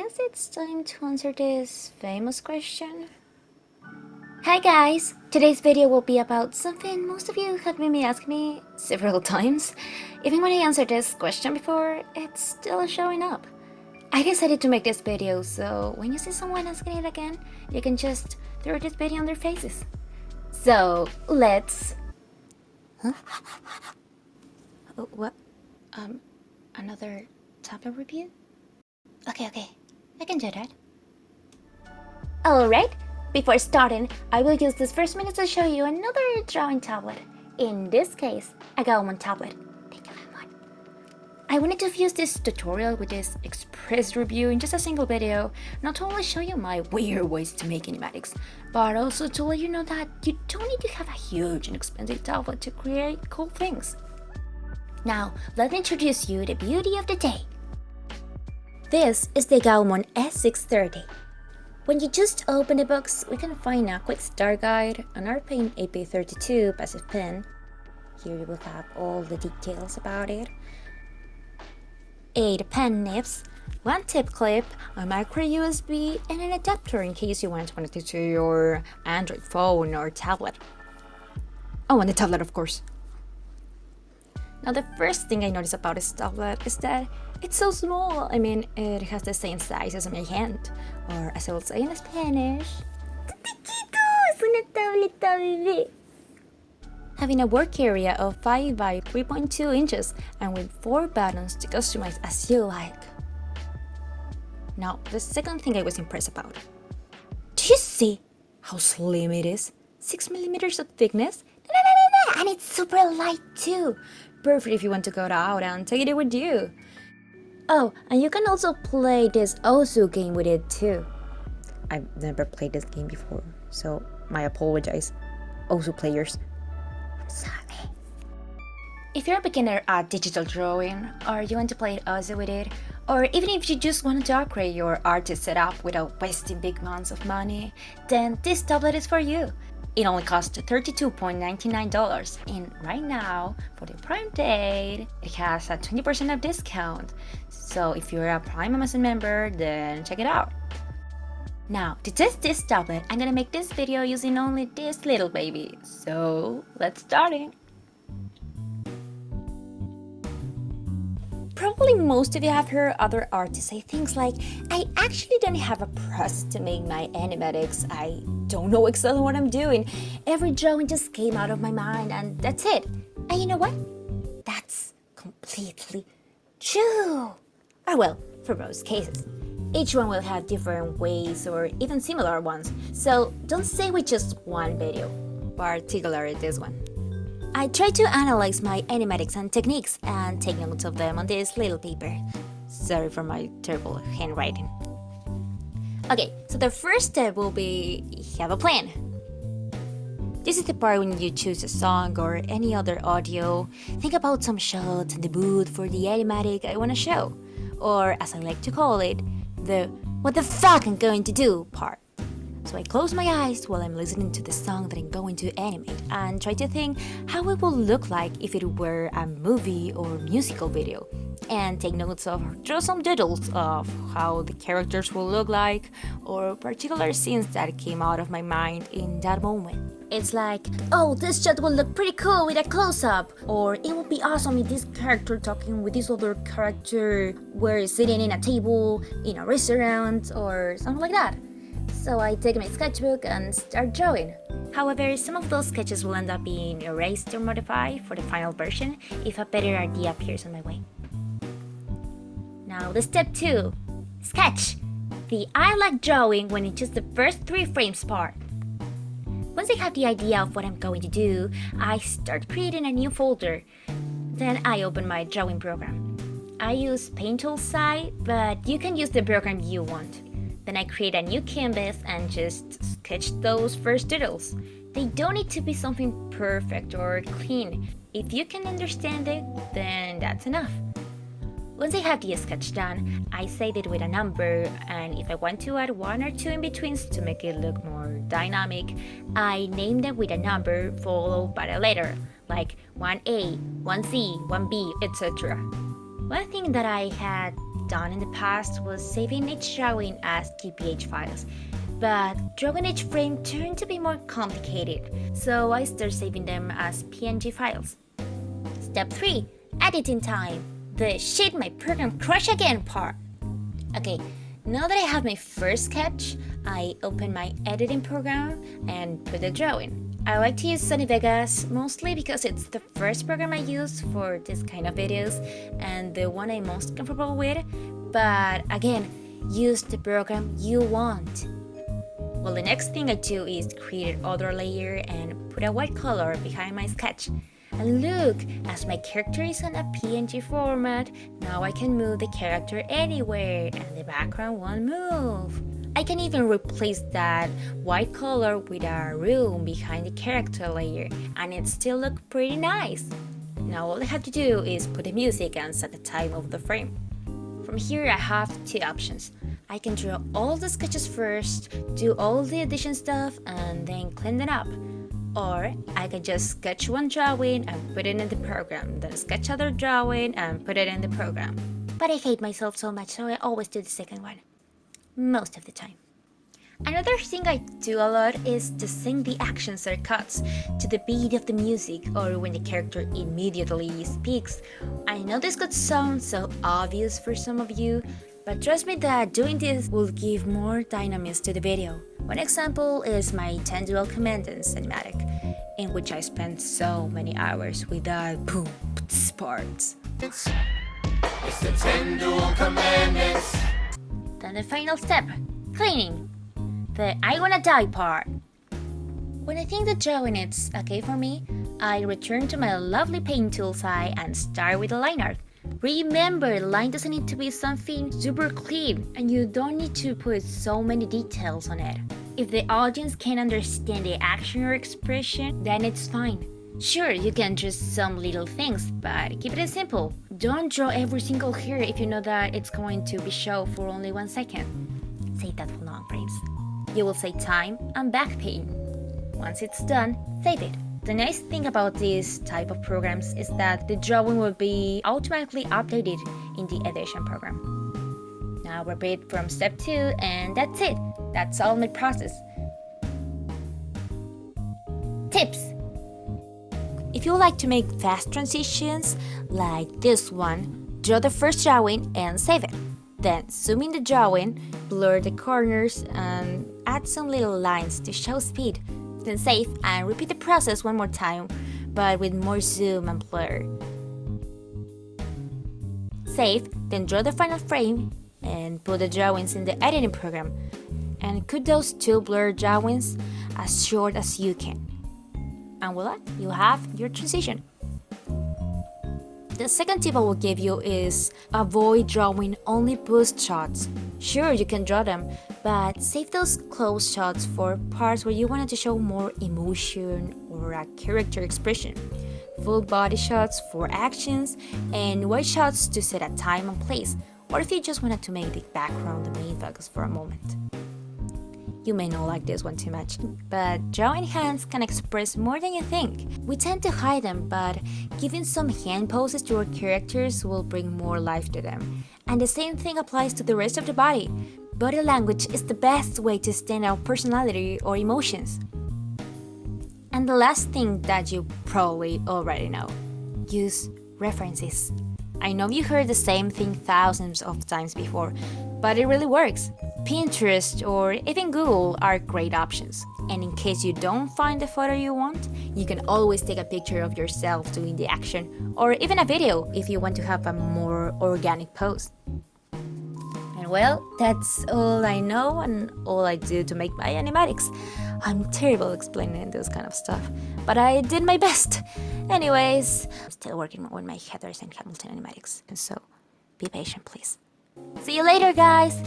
guess it's time to answer this famous question. Hi guys! Today's video will be about something most of you have been asking me several times. Even when I answered this question before, it's still showing up. I decided to make this video so when you see someone asking it again, you can just throw this video on their faces. So, let's... Huh? Oh, what? Another tablet review? Okay, I can do that. Alright, before starting, I will use this first minute to show you another drawing tablet. In this case, a GAOMON tablet. Thank you very much. I wanted to fuse this tutorial with this Express review in just a single video, not to only show you my weird ways to make animatics, but also to let you know that you don't need to have a huge and expensive tablet to create cool things. Now, let me introduce you the beauty of the day. This is the GAOMON S630. When you just open the box, we can find a quick start guide, an ARPANE AP32 passive pen. Here you will have all the details about it. 8 pen nibs, 1 tip clip, a micro USB, and an adapter in case you want to connect it to your Android phone or tablet. Oh, and the tablet, of course. Now, the first thing I noticed about this tablet is that it's so small. I mean, it has the same size as my hand, or as I will say in Spanish, es una tableta bebé. Having a work area of 5 by 3.2 inches and with 4 buttons to customize as you like. Now, the second thing I was impressed about. Do you see how slim it is? 6 millimeters of thickness? And it's super light too. Perfect if you want to go out and take it with you. Oh, and you can also play this Osu game with it too. I've never played this game before, so I apologize, Osu players. I'm sorry. If you're a beginner at digital drawing, or you want to play Osu with it, or even if you just want to upgrade your artist setup without wasting big amounts of money, then this tablet is for you. It only costs $32.99, and right now, for the Prime date, it has a 20% off discount. So if you're a Prime Amazon member, then check it out. Now, to test this tablet, I'm gonna make this video using only this little baby. So let's start it. Probably most of you have heard other artists say things like, I actually don't have a process to make my animatics, I don't know exactly what I'm doing, every drawing just came out of my mind and that's it. And you know what? That's completely true. Or well, for most cases. Each one will have different ways or even similar ones, so don't stay with just one video, particularly this one. I try to analyze my animatics and techniques and take notes of them on this little paper. Sorry for my terrible handwriting. Okay, so the first step will be have a plan. This is the part when you choose a song or any other audio, think about some shots and the mood for the animatic I want to show, or as I like to call it, the what the fuck I'm going to do part. So I close my eyes while I'm listening to the song that I'm going to animate and try to think how it will look like if it were a movie or musical video, and take notes of, draw some doodles of how the characters will look like or particular scenes that came out of my mind in that moment. It's like, oh, this shot will look pretty cool with a close-up, or it would be awesome if this character talking with this other character were sitting in a table in a restaurant or something like that. So I take my sketchbook and start drawing. However, some of those sketches will end up being erased or modified for the final version if a better idea appears on my way. Now the step 2, sketch. The I like drawing when it's just the first 3 frames part. Once I have the idea of what I'm going to do, I start creating a new folder. Then I open my drawing program. I use Paint Tool side, but you can use the program you want. Then I create a new canvas and just sketch those first doodles. They don't need to be something perfect or clean. If you can understand it, then that's enough. Once I have the sketch done, I save it with a number, and if I want to add 1 or 2 in-betweens to make it look more dynamic, I name them with a number followed by a letter, like 1A, 1C, 1B, etc. One thing that I had done in the past was saving each drawing as GPH files, but drawing each frame turned to be more complicated, so I started saving them as PNG files. Step 3. Editing time. The shit my program crashed again part. Okay, now that I have my first sketch, I open my editing program and put the drawing. I like to use Sony Vegas mostly because it's the first program I use for this kind of videos and the one I'm most comfortable with, but again, use the program you want. Well, the next thing I do is create another layer and put a white color behind my sketch. And look, as my character is on a PNG format, now I can move the character anywhere and the background won't move. I can even replace that white color with a room behind the character layer and it still looks pretty nice. Now all I have to do is put the music and set the time of the frame. From here I have two options. I can draw all the sketches first, do all the addition stuff and then clean it up. Or I can just sketch one drawing and put it in the program, then sketch other drawing and put it in the program. But I hate myself so much, so I always do the second one. Most of the time. Another thing I do a lot is to sync the actions or cuts to the beat of the music or when the character immediately speaks. I know this could sound so obvious for some of you, but trust me that doing this will give more dynamism to the video. One example is my 10-dual commandants animatic, in which I spent so many hours with that boom parts. It's the 10-dual commandants. Then the final step, cleaning. The I wanna die part. When I think the drawing is okay for me, I return to my lovely paint tool side and start with the line art. Remember, line doesn't need to be something super clean and you don't need to put so many details on it. If the audience can understand the action or expression, then it's fine. Sure, you can draw some little things, but keep it simple. Don't draw every single hair if you know that it's going to be shown for only 1 second. Save that for long frames. You will save time and back pain. Once it's done, save it. The nice thing about this type of programs is that the drawing will be automatically updated in the edition program. Now repeat from step 2 and that's it. That's all my process. Tips. If you like to make fast transitions, like this one, draw the first drawing and save it. Then zoom in the drawing, blur the corners, and add some little lines to show speed. Then save and repeat the process one more time, but with more zoom and blur. Save, then draw the final frame and put the drawings in the editing program. And cut those two blurred drawings as short as you can. And voila, you have your transition. The second tip I will give you is avoid drawing only boost shots. Sure, you can draw them, but save those close shots for parts where you wanted to show more emotion or a character expression. Full body shots for actions, and wide shots to set a time and place, or if you just wanted to make the background the main focus for a moment. You may not like this one too much, but drawing hands can express more than you think. We tend to hide them, but giving some hand poses to our characters will bring more life to them. And the same thing applies to the rest of the body. Body language is the best way to stand out personality or emotions. And the last thing that you probably already know, use references. I know you heard the same thing thousands of times before, but it really works. Pinterest or even Google are great options. And in case you don't find the photo you want, you can always take a picture of yourself doing the action, or even a video if you want to have a more organic pose. And well, that's all I know and all I do to make my animatics. I'm terrible explaining those kind of stuff, but I did my best. Anyways, I'm still working on my headers and Hamilton animatics, and so be patient, please. See you later, guys!